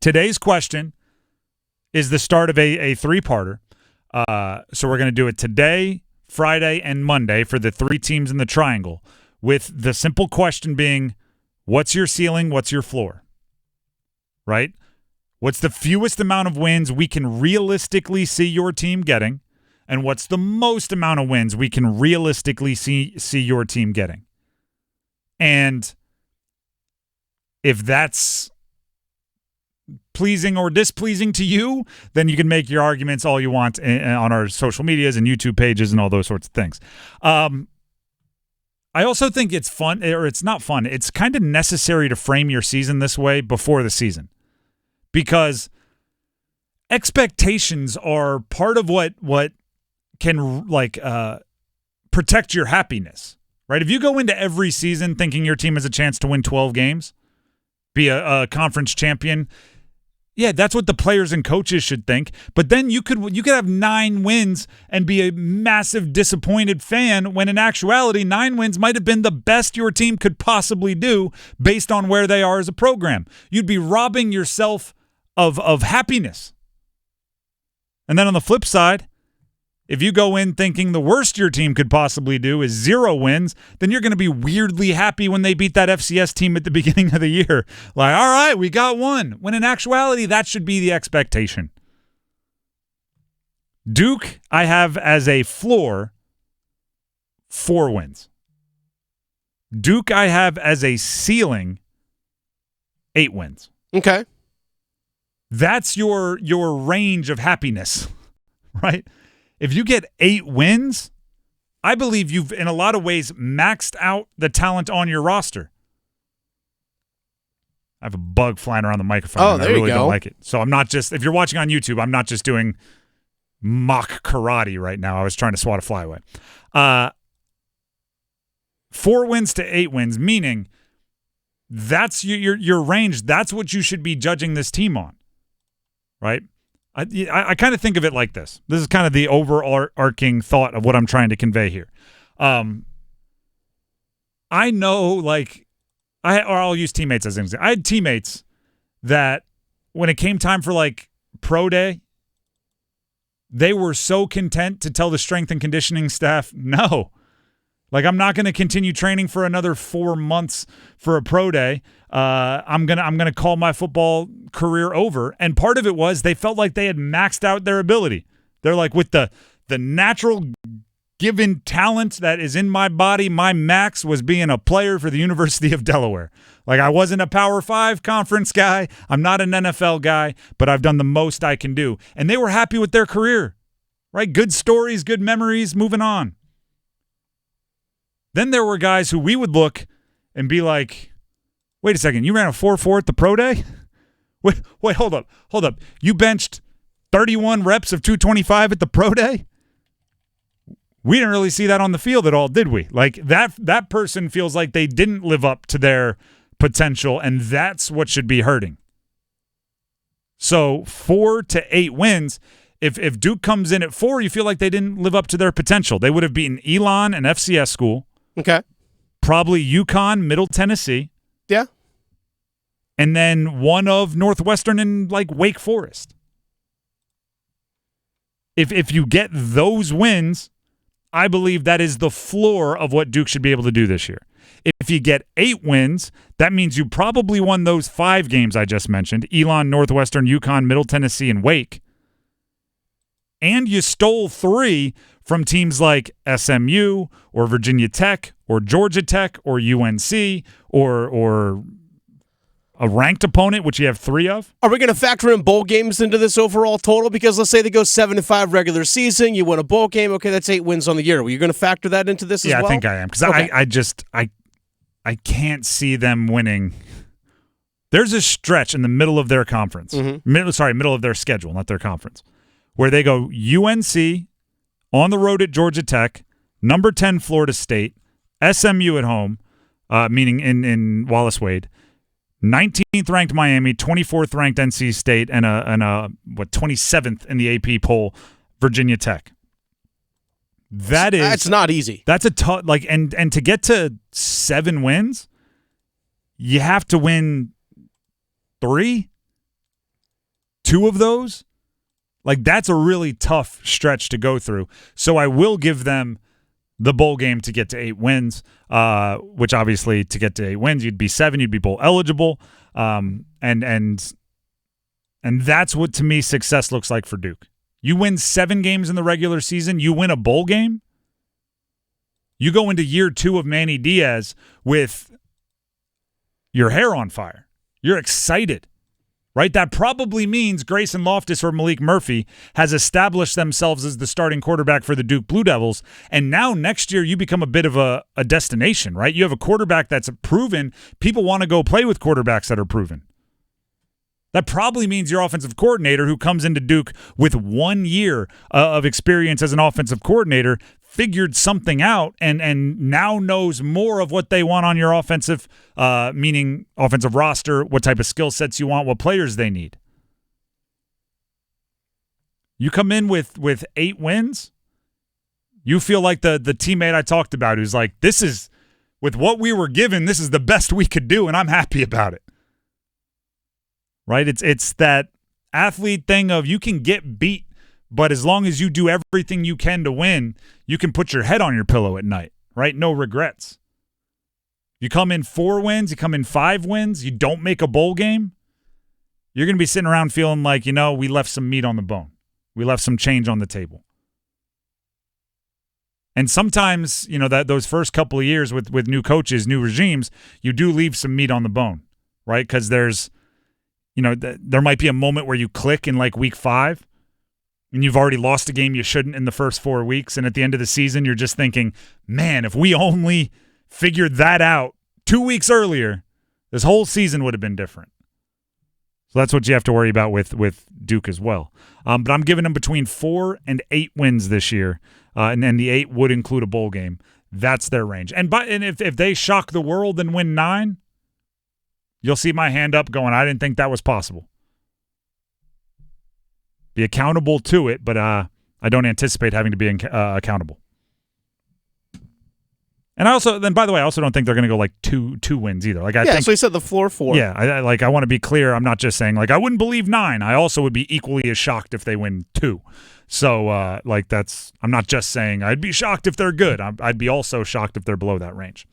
Today's question is the start of a three-parter. So we're going to do it today, Friday, and Monday for the three teams in the triangle, with the simple question being, what's your ceiling, what's your floor? Right? What's the fewest amount of wins we can realistically see your team getting, and what's the most amount of wins we can realistically see your team getting? And if that's pleasing or displeasing to you, then you can make your arguments all you want on our social medias and YouTube pages and all those sorts of things. I also think it's fun, or it's not fun. It's kind of necessary to frame your season this way before the season, because expectations are part of what can protect your happiness, right? If you go into every season thinking your team has a chance to win 12 games, be a conference champion, yeah, that's what the players and coaches should think. But then you could have 9 wins and be a massive disappointed fan, when in actuality 9 wins might have been the best your team could possibly do based on where they are as a program. You'd be robbing yourself of happiness. And then on the flip side, if you go in thinking the worst your team could possibly do is 0 wins, then you're going to be weirdly happy when they beat that FCS team at the beginning of the year. Like, all right, we got 1. When in actuality, that should be the expectation. Duke, I have as a floor 4 wins. Duke, I have as a ceiling 8 wins. Okay. That's your range of happiness, right? If you get 8 wins, I believe you've, in a lot of ways, maxed out the talent on your roster. I have a bug flying around the microphone. Oh, and there I really you go. don't like it. So I'm not just, if you're watching on YouTube, I'm not just doing mock karate right now. I was trying to swat a fly away. 4 wins to 8 wins, meaning that's your range. That's what you should be judging this team on, right? I kind of think of it like this. This is kind of the overarching thought of what I'm trying to convey here. I know, I'll use teammates as an example. I had teammates that when it came time for pro day, they were so content to tell the strength and conditioning staff, no. I'm not going to continue training for another 4 months for a pro day. I'm gonna call my football career over. And part of it was they felt like they had maxed out their ability. They're like, with the natural given talent that is in my body, my max was being a player for the University of Delaware. I wasn't a Power 5 conference guy. I'm not an NFL guy, but I've done the most I can do. And they were happy with their career, right? Good stories, good memories, moving on. Then there were guys who we would look and be like, wait a second, you ran a 4.4 at the pro day? Wait, hold up. You benched 31 reps of 225 at the pro day? We didn't really see that on the field at all, did we? That person feels like they didn't live up to their potential, and that's what should be hurting. So 4 to 8 wins. If Duke comes in at 4, you feel like they didn't live up to their potential. They would have beaten Elon, an FCS school. Okay. Probably UConn, Middle Tennessee. Yeah. And then one of Northwestern and Wake Forest. If you get those wins, I believe that is the floor of what Duke should be able to do this year. If you get 8 wins, that means you probably won those 5 games I just mentioned, Elon, Northwestern, UConn, Middle Tennessee, and Wake. And you stole 3 from teams like SMU or Virginia Tech or Georgia Tech or UNC or a ranked opponent, which you have 3 of. Are we going to factor in bowl games into this overall total? Because let's say they go 7-5 regular season, you win a bowl game, okay, that's 8 wins on the year. Are you going to factor that into this as well? Yeah, I think I am. Because okay. I can't see them winning. There's a stretch in the middle of their conference. Mm-hmm. Middle of their schedule, not their conference, where they go UNC on the road at Georgia Tech, number 10 Florida State, SMU at home, meaning in Wallace Wade, 19th ranked Miami, 24th ranked NC State, and a 27th in the AP poll, Virginia Tech. That's not easy. That's a tough and to get to 7 wins, you have to win 3. 2 of those, like that's a really tough stretch to go through. So I will give them the bowl game to get to 8 wins, which obviously to get to 8 wins, you'd be 7, you'd be bowl eligible. And that's what, to me, success looks like for Duke. You win 7 games in the regular season, you win a bowl game, you go into year 2 of Manny Diaz with your hair on fire. You're excited, right? That probably means Grayson Loftus or Malik Murphy has established themselves as the starting quarterback for the Duke Blue Devils, and now next year you become a bit of a destination, right? You have a quarterback that's proven. People want to go play with quarterbacks that are proven. That probably means your offensive coordinator, who comes into Duke with 1 year of experience as an offensive coordinator, figured something out and now knows more of what they want on your offensive, meaning offensive roster, what type of skill sets you want, what players they need. You come in with 8 wins, you feel like the teammate I talked about who's like, this is, with what we were given, this is the best we could do, and I'm happy about it. Right? It's that athlete thing of you can get beat, but as long as you do everything you can to win, you can put your head on your pillow at night, right? No regrets. You come in 4 wins, you come in 5 wins, you don't make a bowl game, you're going to be sitting around feeling like, we left some meat on the bone. We left some change on the table. And sometimes, that those first couple of years with new coaches, new regimes, you do leave some meat on the bone, right? Because there's there might be a moment where you click in like week 5 and you've already lost a game you shouldn't in the first 4 weeks. And at the end of the season, you're just thinking, man, if we only figured that out 2 weeks earlier, this whole season would have been different. So that's what you have to worry about with Duke as well. But I'm giving them between 4 and 8 wins this year. And then the 8 would include a bowl game. That's their range. And if they shock the world and win 9, you'll see my hand up going, I didn't think that was possible. Be accountable to it, but I don't anticipate having to be accountable. And by the way, I also don't think they're going to go like two wins either. I think, so you said the floor 4. Yeah, I want to be clear. I'm not just saying I wouldn't believe 9. I also would be equally as shocked if they win 2. So I'm not just saying I'd be shocked if they're good. I'd be also shocked if they're below that range.